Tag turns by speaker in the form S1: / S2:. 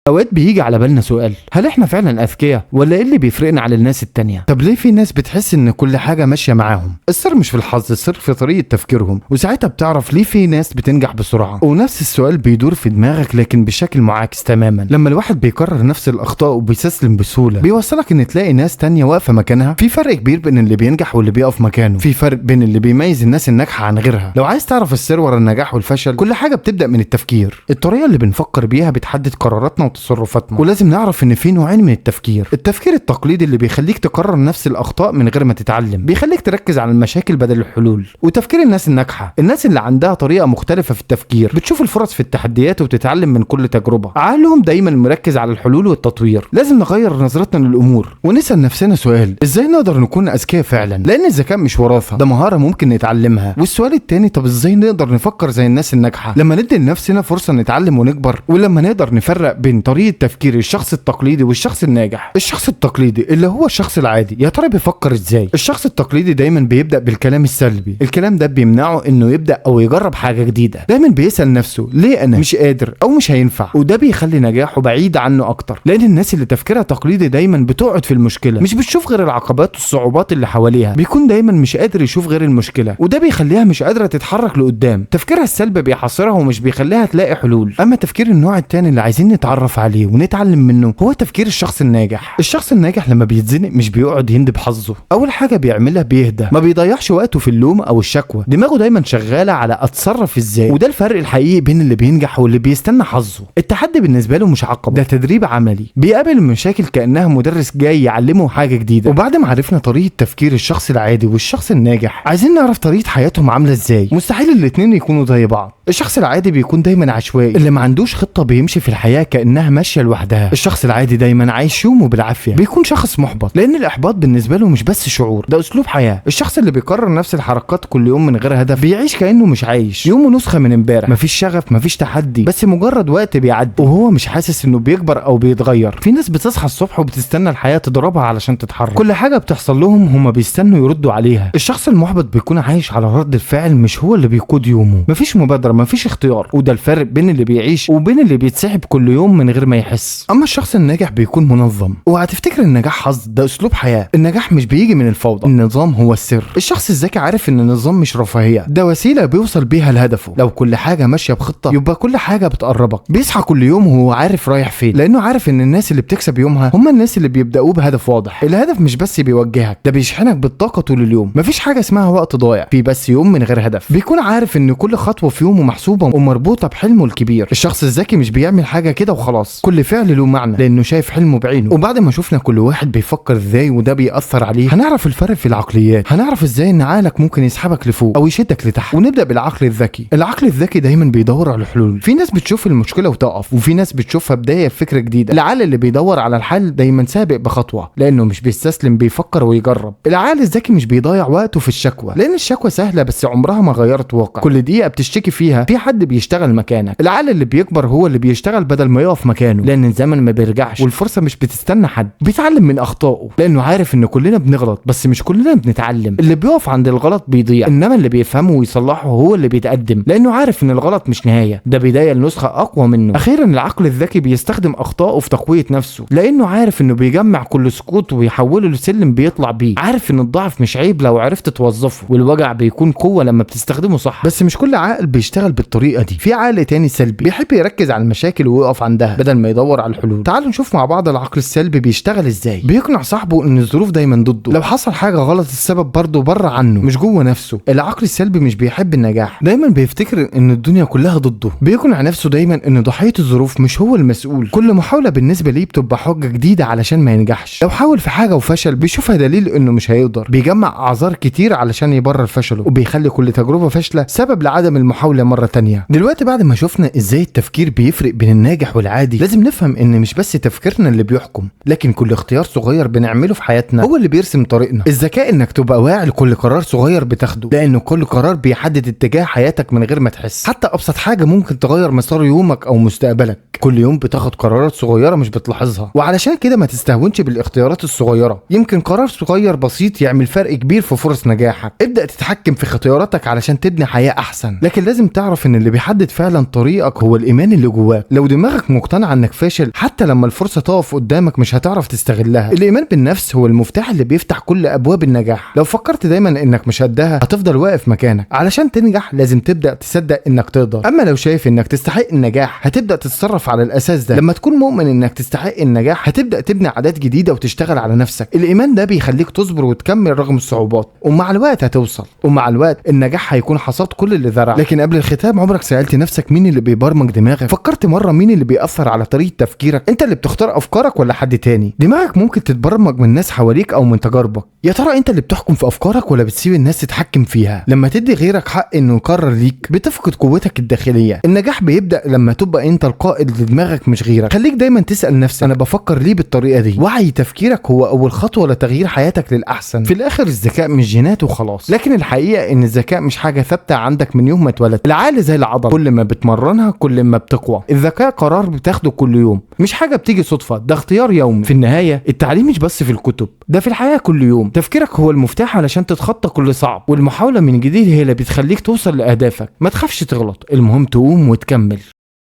S1: اوقات بيجي على بالنا سؤال، هل احنا فعلا اذكياء ولا ايه اللي بيفرقنا على الناس التانية؟
S2: طب ليه في ناس بتحس ان كل حاجة ماشية معاهم؟ السر مش في الحظ، السر في طريقة تفكيرهم، وساعتها بتعرف ليه في ناس بتنجح بسرعة. ونفس السؤال بيدور في دماغك لكن بشكل معاكس تماما. لما الواحد بيكرر نفس الاخطاء وبيستسلم بسهولة بيوصلك ان تلاقي ناس تانية واقفة مكانها. في فرق كبير بين اللي بينجح واللي بيقف مكانه، في فرق بين اللي بيميز الناس الناجحة عن غيرها. لو عايز تعرف السر ورا النجاح والفشل، كل حاجة بتبدأ من التفكير. الطريقة اللي بنفكر بيها بتحدد قراراتنا وتصرفاتنا. ولازم نعرف ان في نوعين من التفكير التقليدي اللي بيخليك تكرر نفس الاخطاء من غير ما تتعلم، بيخليك تركز على المشاكل بدل الحلول. وتفكير الناس الناجحة، الناس اللي عندها طريقة مختلفة في التفكير، بتشوف الفرص في التحديات وتتعلم من كل تجربة. عقلهم دايما مركز على الحلول والتطوير. لازم نغير نظرتنا للامور ونسأل نفسنا سؤال، ازاي نقدر نكون اذكياء فعلا؟ لان الذكاء مش وراثة، ده مهارة ممكن نتعلمها. والسؤال التاني، طب ازاي نقدر نفكر زي الناس الناجحة؟ لما ندي لنفسنا فرصة نتعلم ونكبر، ولما نقدر نفرق بين طريقة تفكير الشخص التقليدي والشخص الناجح. الشخص التقليدي اللي هو الشخص العادي، يا ترى بيفكر ازاي؟ الشخص التقليدي دايما بيبدأ بالكلام السلبي. الكلام ده بيمنعه انه يبدأ او يجرب حاجة جديدة. دايما بيسأل نفسه ليه انا مش قادر او مش هينفع، وده بيخلي نجاحه بعيد عنه اكتر. لان الناس اللي تفكيرها تقليدي دايما بتقعد في المشكلة، مش بتشوف غير العقبات والصعوبات اللي حواليها. بيكون دايما مش قادر يشوف غير المشكلة، وده بيخليها مش قادرة تتحرك لقدام. تفكيرها السلبي بيحصرها ومش بيخليها تلاقي حلول. اما تفكير النوع التاني اللي عايزين نتعرف عليه ونتعلم منه هو تفكير الشخص الناجح. الشخص الناجح لما بيتزنق مش بيقعد يندب حظه. اول حاجة بيعملها بيهدى، ما بيضيعش وقته في اللوم او الشكوى. دماغه دايما شغالة على اتصرف ازاي. وده الفرق الحقيقي بين اللي بينجح واللي بيستنى حظه. التحدي بالنسبة له مش عقبة، ده تدريب عملي. بيقابل المشاكل كأنها مدرس جاي يعلمه حاجة جديدة. وبعد ما عرفنا طريقة تفكير الشخص العادي والشخص الناجح، عايزين نعرف طريقة حياتهم عاملة ازاي. مستحيل الاتنين يكونوا زي بعض. الشخص العادي بيكون دايما عشوائي، اللي ما عندوش خطة بيمشي في الحياة كأنها ماشية لوحدها. الشخص العادي دايما عايش يومه بالعافية، بيكون شخص محبط لأن الإحباط بالنسبة له مش بس شعور، ده أسلوب حياة. الشخص اللي بيكرر نفس الحركات كل يوم من غير هدف بيعيش كأنه مش عايش، يومه نسخة من امبارح. مفيش شغف، مفيش تحدي، بس مجرد وقت بيعدي وهو مش حاسس انه بيكبر او بيتغير. في ناس بتصحى الصبح وبتستنى الحياة تضربها علشان تتحرك. كل حاجة بتحصل لهم هما بيستنوا يردوا عليها. الشخص المحبط بيكون عايش على رد الفعل، مش هو اللي بيقود يومه. مفيش مبادرة، مفيش اختيار، وده الفرق بين اللي بيعيش وبين اللي بيتسحب كل يوم من غير ما يحس. اما الشخص الناجح بيكون منظم. وهتفتكر النجاح حظ، ده اسلوب حياة. النجاح مش بيجي من الفوضى، النظام هو السر. الشخص الذكي عارف ان النظام مش رفاهية، ده وسيلة بيوصل بيها لهدفه. لو كل حاجة ماشية بخطة يبقى كل حاجة بتقربك. بيصحى كل يوم وهو عارف رايح فين، لانه عارف ان الناس اللي بتكسب يومها هم الناس اللي بيبدأوا بهدف واضح. الهدف مش بس بيوجهك، ده بيشحنك بالطاقة طول اليوم. مفيش حاجة اسمها وقت ضايع، في بس يوم من غير هدف. بيكون عارف ان كل خطوة في يومه محسوبة ومربوطة بحلمه الكبير. الشخص الذكي مش بيعمل حاجة كده وخلاص، كل فعل له معنى لانه شايف حلمه بعينه. وبعد ما شفنا كل واحد بيفكر ازاي وده بيأثر عليه، هنعرف الفرق في العقليات. هنعرف ازاي ان عقلك ممكن يسحبك لفوق او يشدك لتحت. ونبدأ بالعقل الذكي. العقل الذكي دايما بيدور على الحلول. في ناس بتشوف المشكلة وتقف، وفي ناس بتشوفها بداية لفكرة جديدة. العقل اللي بيدور على الحل دايما سابق بخطوة لانه مش بيستسلم، بيفكر ويجرب. العقل الذكي مش بيضيع وقته في الشكوى، لان الشكوى سهلة بس عمرها ما غيرت واقع. كل دقيقة بتشتكي فيها في حد بيشتغل مكانك. العقل اللي بيكبر هو اللي بيشتغل بدل ما يقف مكانه، لان الزمن ما بيرجعش والفرصة مش بتستنى حد. بيتعلم من اخطائه لانه عارف ان كلنا بنغلط بس مش كلنا بنتعلم. اللي بيقف عند الغلط بيضيع، انما اللي بيفهمه ويصلحه هو اللي بيتقدم، لانه عارف ان الغلط مش نهاية، ده بداية لنسخة اقوى منه. اخيرا العقل الذكي بيستخدم اخطائه في تقوية نفسه، لانه عارف انه بيجمع كل سقوط ويحوله لسلم بيطلع بيه. عارف ان الضعف مش عيب لو عرفت توظفه، والوجع بيكون قوة لما بتستخدمه صح. بس مش كل عقل بيشتغل بالطريقة دي. في عقل تاني سلبي بيحب يركز على المشاكل ويقف عندها بدل ما يدور على الحلول. تعالوا نشوف مع بعض العقل السلبي بيشتغل ازاي. بيقنع صاحبه ان الظروف دايما ضده، لو حصل حاجة غلط السبب برضه بره عنه مش جوه نفسه. العقل السلبي مش بيحب النجاح، دايما بيفتكر ان الدنيا كلها ضده. بيقنع نفسه دايما ان ضحية الظروف مش هو المسؤول. كل محاولة بالنسبة ليه بتبقى حجة جديدة علشان ما ينجحش. لو حاول في حاجة وفشل بيشوفها دليل انه مش هيقدر. بيجمع اعذار كتير علشان يبرر فشله، وبيخلي كل تجربة فاشلة سبب لعدم المحاولة مرة تانية. دلوقتي بعد ما شفنا ازاي التفكير بيفرق بين الناجح والعادي، لازم نفهم ان مش بس تفكيرنا اللي بيحكم، لكن كل اختيار صغير بنعمله في حياتنا هو اللي بيرسم طريقنا. الذكاء انك تبقى واعي لكل قرار صغير بتاخده، لانه كل قرار بيحدد اتجاه حياتك من غير ما تحس. حتى ابسط حاجة ممكن تغير مسار يومك او مستقبلك. كل يوم بتاخد قرارات صغيرة مش بتلاحظها، وعلشان كده ما تستهونش بالاختيارات الصغيرة. يمكن قرار صغير بسيط يعمل فرق كبير في فرص نجاحك. ابدأ تتحكم في اختياراتك علشان تبني حياة احسن، لكن لازم تعرف ان اللي بيحدد فعلا طريقك هو الايمان اللي جواك. لو دماغك مقتنعه انك فاشل، حتى لما الفرصه تقف قدامك مش هتعرف تستغلها. الايمان بالنفس هو المفتاح اللي بيفتح كل ابواب النجاح. لو فكرت دايما انك مش قدها هتفضل واقف مكانك. علشان تنجح لازم تبدا تصدق انك تقدر. اما لو شايف انك تستحق النجاح هتبدا تتصرف على الاساس ده. لما تكون مؤمن انك تستحق النجاح هتبدا تبني عادات جديده وتشتغل على نفسك. الايمان ده بيخليك تصبر وتكمل رغم الصعوبات، ومع الوقت هتوصل، ومع الوقت النجاح هيكون حصاد كل اللي زرعه. لكن قبل الختام، عمرك سالت نفسك مين اللي بيبرمج دماغك؟ فكرت مره مين اللي بيأثر على طريقه تفكيرك؟ انت اللي بتختار افكارك ولا حد تاني؟ دماغك ممكن تتبرمج من ناس حواليك او من تجاربك. يا ترى انت اللي بتحكم في افكارك ولا بتسيب الناس تتحكم فيها؟ لما تدي غيرك حق انه يقرر ليك بتفقد قوتك الداخليه. النجاح بيبدا لما تبقى انت القائد لدماغك مش غيرك. خليك دايما تسال نفسك انا بفكر ليه بالطريقه دي. وعي تفكيرك هو اول خطوه لتغيير حياتك للاحسن. في الاخر الذكاء مش جينات وخلاص، لكن الحقيقه ان الذكاء مش حاجه ثابته عندك من يوم ما اتولدت. العقل زي العضله، كل ما بتمرنها كل ما بتقوى. الذكاء قرار بتاخده كل يوم، مش حاجه بتيجي صدفه، ده اختيار يومي. في النهايه التعليم مش بس في الكتب، ده في الحياه كل يوم. تفكيرك هو المفتاح علشان تتخطى كل صعب، والمحاوله من جديد هي اللي بتخليك توصل لاهدافك. ما تخافش تغلط، المهم تقوم وتكمل.